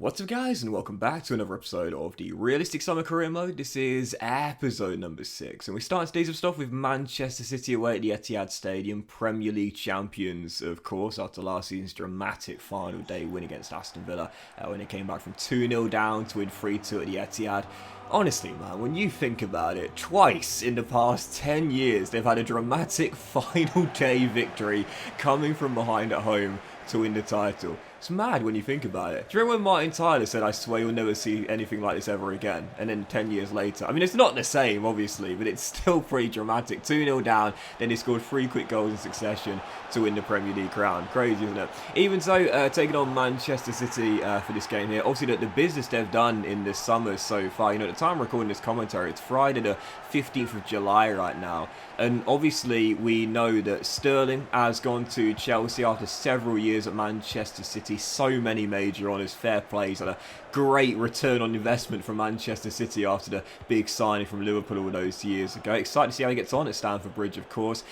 What's up guys, and welcome back to another episode of the Realistic Summer Career Mode. This is episode number 6, and we start today's stuff with Manchester City away at the Etihad Stadium, Premier League champions of course, after last season's dramatic final day win against Aston Villa, when they came back from 2-0 down to win 3-2 at the Etihad. Honestly, man, when you think about it, twice in the past 10 years they've had a dramatic final day victory coming from behind at home to win the title. It's mad when you think about it. Do you remember when Martin Tyler said, "I swear you'll never see anything like this ever again"? And then 10 years later, I mean, it's not the same, obviously, but it's still pretty dramatic. 2-0 down, then he scored 3 quick goals in succession to win the Premier League crown. Crazy, isn't it? Even so, taking on Manchester City for this game here. Obviously, the business they've done in this summer so far, you know, at the time of recording this commentary, it's Friday the 15th of July right now. And obviously, we know that Sterling has gone to Chelsea after several years at Manchester City. So many major honours, fair play. He's had a great return on investment from Manchester City after the big signing from Liverpool all those years ago. Excited to see how he gets on at Stamford Bridge, of course.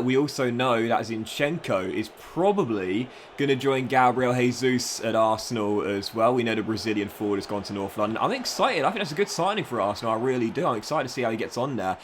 We also know that Zinchenko is probably going to join Gabriel Jesus at Arsenal as well. We know the Brazilian forward has gone to North London. I'm excited. I think that's a good signing for Arsenal. I really do. I'm excited to see how he gets on there,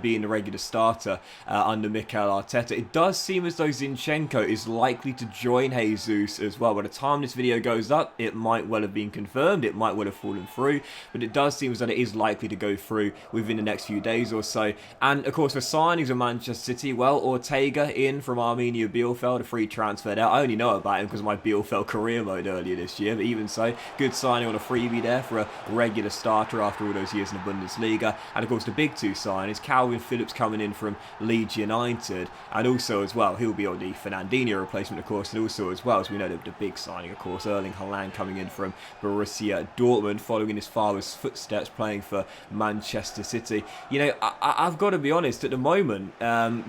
being the regular starter under Mikel Arteta. It does seem as though Zinchenko is likely to join Jesus as well. By the time this video goes up, it might well have been confirmed. It might well have fallen through, but it does seem as though it is likely to go through within the next few days or so. And of course, for signings of Manchester City, well, Ortega in from Arminia Bielefeld, a free transfer there. I only know about him because of my Bielefeld career mode earlier this year, but even so, good signing on a freebie there for a regular starter after all those years in the Bundesliga. And of course, the big two signings, Calvin Phillips coming in from Leeds United, and also as well, he'll be on the Fernandinho replacement, of course, and also as well, as we know, the big signing, of course, Erling Haaland coming in from Borussia Dortmund, following his father's footsteps, playing for Manchester City. You know, I've got to be honest, at the moment,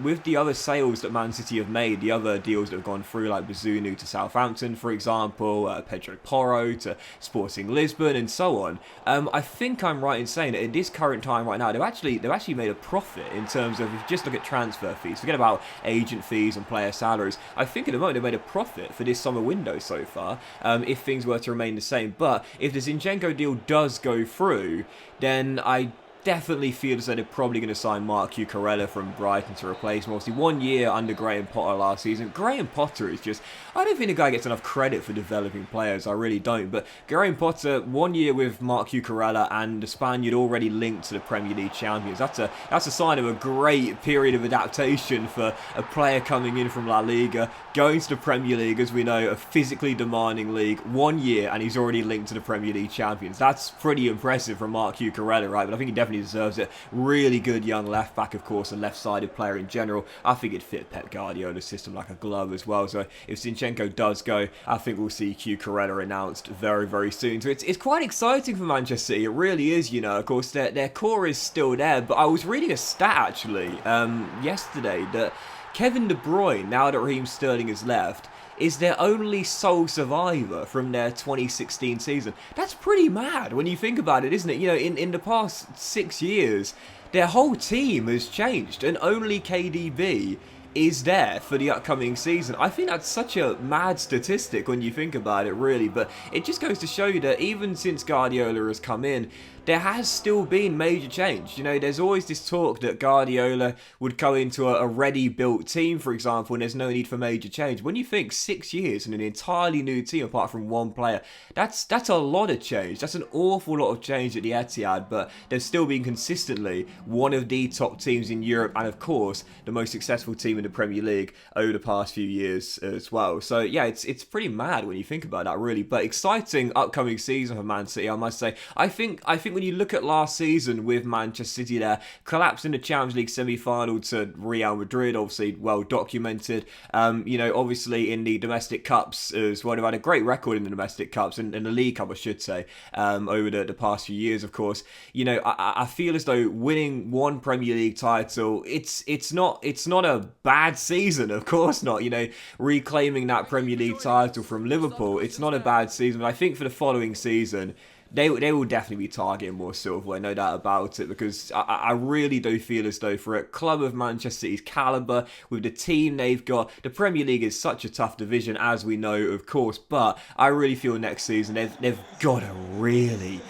with the other sales that Man City have made, the other deals that have gone through, like Bazunu to Southampton, for example, Pedro Porro to Sporting Lisbon, and so on, I think I'm right in saying that in this current time right now, they've actually made a profit in terms of, if you just look at transfer fees, forget about agent fees and player salaries, I think at the moment they've made a profit for this summer window so far, if things were to remain the same. But if the Zinchenko deal does go through, then I definitely feel as though they're probably going to sign Marc Cucurella from Brighton to replace him. Obviously, 1 year under Graham Potter last season. Graham Potter is just, I don't think the guy gets enough credit for developing players. I really don't. But Graham Potter, 1 year with Marc Cucurella, and the Spaniard already linked to the Premier League champions. That's a sign of a great period of adaptation for a player coming in from La Liga, going to the Premier League, as we know, a physically demanding league. 1 year, and he's already linked to the Premier League champions. That's pretty impressive from Marc Cucurella, right? But I think he definitely deserves it. Really good young left back, of course, and left-sided player in general. I think it'd fit Pep Guardiola's system like a glove as well. So if Zinchenko does go, I think we'll see Cucurella announced very, very soon. So it's quite exciting for Manchester City. It really is, you know. Of course, their core is still there, but I was reading a stat actually yesterday that Kevin De Bruyne, now that Raheem Sterling has left, is their only sole survivor from their 2016 season. That's pretty mad when you think about it, isn't it? You know, in the past 6 years, their whole team has changed, and only KDB is there for the upcoming season. I think that's such a mad statistic when you think about it, really, but it just goes to show you that even since Guardiola has come in, there has still been major change. You know, there's always this talk that Guardiola would go into a ready-built team, for example, and there's no need for major change. When you think 6 years and an entirely new team apart from one player, that's a lot of change. That's an awful lot of change at the Etihad, but they've still been consistently one of the top teams in Europe, and of course, the most successful team in the Premier League over the past few years as well. So yeah, it's pretty mad when you think about that, really. But exciting upcoming season for Man City, I must say. I think when you look at last season with Manchester City there, collapsing the Champions League semi-final to Real Madrid, obviously well documented. You know, obviously in the domestic cups as well, they've had a great record in the domestic cups, and the League Cup, I should say, over the past few years, of course. You know, I feel as though winning one Premier League title, it's not a bad season, of course not. You know, reclaiming that Premier League title from Liverpool, it's not a bad season. But I think for the following season, they will definitely be targeting more silverware, no doubt about it, because I really do feel as though for a club of Manchester City's calibre, with the team they've got, the Premier League is such a tough division, as we know, of course, but I really feel next season they've got to really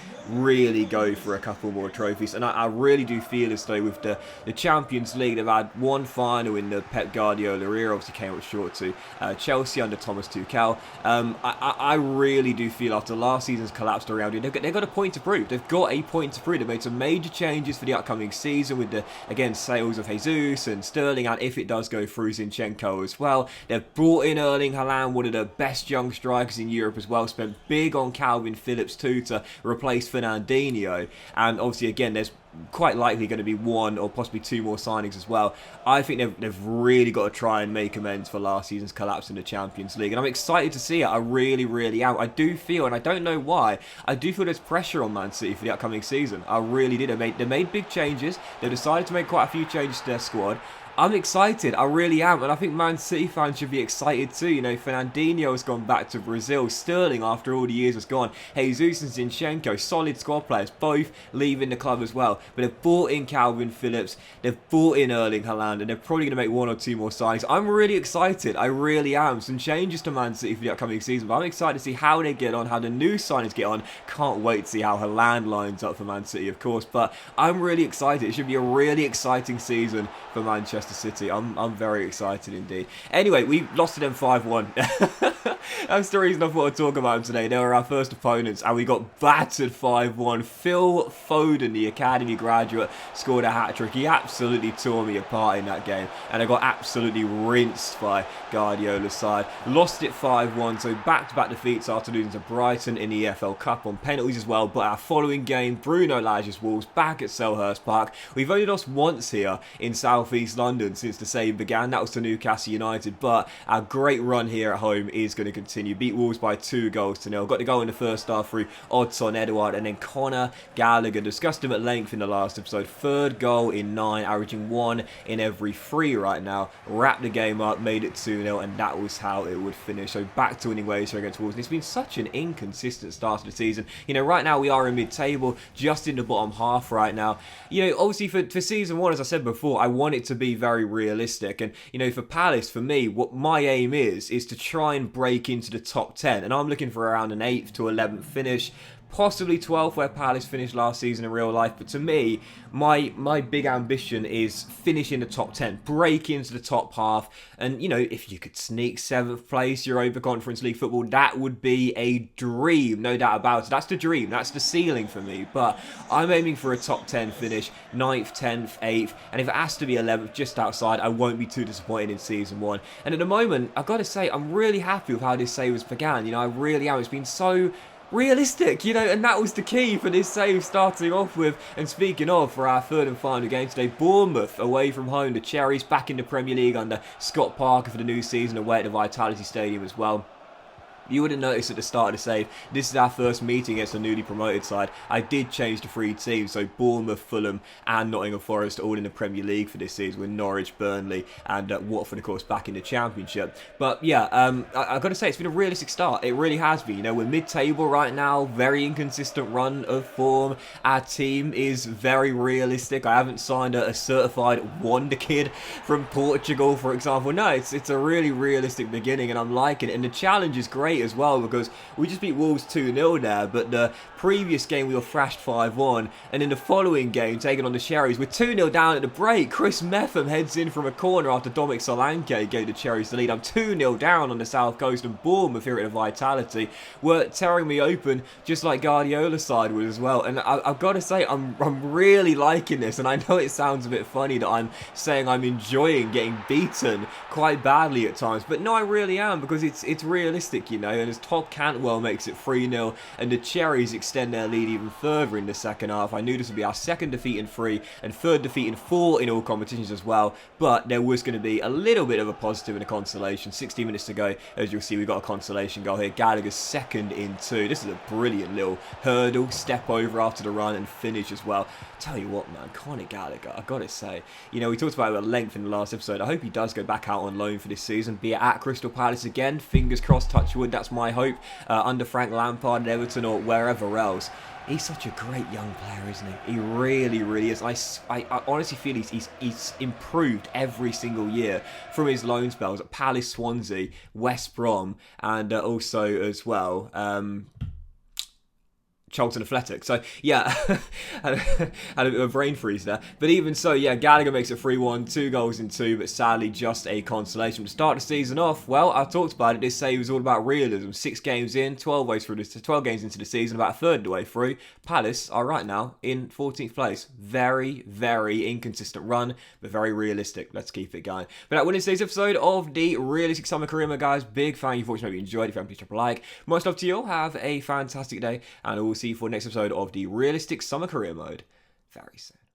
go for a couple more trophies. And I really do feel as though with the Champions League, they've had one final in the Pep Guardiola era, obviously came up short to Chelsea under Thomas Tuchel. I really do feel after last season's collapse around it, they've got a point to prove. They've got a point to prove. They've made some major changes for the upcoming season with the, again, sales of Jesus and Sterling, and if it does go through, Zinchenko as well. They've brought in Erling Haaland, one of the best young strikers in Europe as well, spent big on Calvin Phillips too to replace Fernandinho, and obviously again there's quite likely going to be one or possibly two more signings as well. I think they've really got to try and make amends for last season's collapse in the Champions League, and I'm excited to see it. I really am. I do feel, and I don't know why, I do feel there's pressure on Man City for the upcoming season. I really did. They made big changes. They decided to make quite a few changes to their squad. I'm excited, I really am, and I think Man City fans should be excited too. You know, Fernandinho has gone back to Brazil, Sterling after all the years has gone, Jesus and Zinchenko, solid squad players, both leaving the club as well, but they've brought in Calvin Phillips, they've brought in Erling Haaland, and they're probably going to make one or two more signings. I'm really excited, I really am. Some changes to Man City for the upcoming season, but I'm excited to see how they get on, how the new signings get on. Can't wait to see how Haaland lines up for Man City, of course, but I'm really excited. It should be a really exciting season for Manchester City. I'm very excited indeed. Anyway, we lost to them 5-1. That's the reason I thought I'd talk about them today. They were our first opponents and we got battered 5-1. Phil Foden, the academy graduate, scored a hat-trick. He absolutely tore me apart in that game and I got absolutely rinsed by Guardiola's side. Lost it 5-1, so back-to-back defeats after losing to Brighton in the EFL Cup on penalties as well. But our following game, Bruno Lage's Wolves back at Selhurst Park. We've only lost once here in South East London since the save began. That was to Newcastle United, but our great run here at home is going to continue. Beat Wolves by 2-0. Got the goal in the first half through Odsonne Edouard and then Conor Gallagher. Discussed him at length in the last episode. Third goal in 9, averaging 1 in every 3 right now. Wrapped the game up, made it 2-0, and that was how it would finish. So back to winning ways here against Wolves. And it's been such an inconsistent start to the season. You know, right now we are in mid-table, just in the bottom half right now. You know, obviously for season 1, as I said before, I want it to be very realistic. And, you know, for Palace, for me, what my aim is to try and break into the top 10. And I'm looking for around an 8th to 11th finish. Possibly 12th where Palace finished last season in real life, but to me, my big ambition is finish in the top 10, break into the top half, and you know, if you could sneak 7th place Europa Conference League football, that would be a dream, no doubt about it. That's the dream, that's the ceiling for me, but I'm aiming for a top 10 finish, 9th, 10th, 8th, and if it has to be 11th, just outside, I won't be too disappointed in season 1. And at the moment, I've got to say, I'm really happy with how this save began. You know, I really am. It's been so realistic, you know, and that was the key for this save starting off with. And speaking of, for our third and final game today, Bournemouth away from home, the Cherries back in the Premier League under Scott Parker for the new season away at the Vitality Stadium as well. You would have noticed at the start of the save, this is our first meeting against the newly promoted side. I did change the 3 teams, so Bournemouth, Fulham and Nottingham Forest all in the Premier League for this season, with Norwich, Burnley and Watford, of course, back in the Championship. But yeah, I've got to say, it's been a realistic start. It really has been. You know, we're mid-table right now, very inconsistent run of form. Our team is very realistic. I haven't signed a certified wonder kid from Portugal, for example. No, it's a really realistic beginning and I'm liking it. And the challenge is great as well, because we just beat Wolves 2-0 there, but the previous game we were thrashed 5-1, and in the following game, taking on the Cherries, we're 2-0 down at the break. Chris Metham heads in from a corner after Dominic Solanke gave the Cherries the lead. I'm 2-0 down on the south coast, and Bournemouth here at the Vitality were tearing me open, just like Guardiola's side would as well. And I've got to say, I'm really liking this, and I know it sounds a bit funny that I'm saying I'm enjoying getting beaten quite badly at times, but no, I really am, because it's realistic, you know. And as Todd Cantwell makes it 3-0 and the Cherries extend their lead even further in the second half. I knew this would be our second defeat in 3 and third defeat in 4 in all competitions as well, but there was going to be a little bit of a positive and a consolation. 60 minutes to go. As you'll see, we got a consolation goal here. Gallagher's second in 2. This is a brilliant little hurdle, step over after the run and finish as well. Tell you what, man, Conor Gallagher, I've got to say, you know, we talked about it at length in the last episode. I hope he does go back out on loan for this season, be it at Crystal Palace again. Fingers crossed, touch wood, That's my hope. Under Frank Lampard at Everton or wherever else. He's such a great young player, isn't he? He really, really is. I honestly feel he's improved every single year from his loan spells at Palace, Swansea, West Brom, and also as well Charlton Athletic. So, yeah, had a bit of a brain freeze there. But even so, yeah, Gallagher makes it 3-1, 2 goals in 2, but sadly just a consolation. To start the season off, well, I talked about it. They say it was all about realism. 6 games in, 12 games into the season, about a third of the way through. Palace are right now in 14th place. Very, very inconsistent run, but very realistic. Let's keep it going. But that winning today's episode of the Realistic Summer Career Mode, guys. Big fan of you for watching. Hope you enjoyed. If you haven't, please drop a like. Much love to you all. Have a fantastic day, and we'll see you for the next episode of the Realistic Summer Career Mode very soon.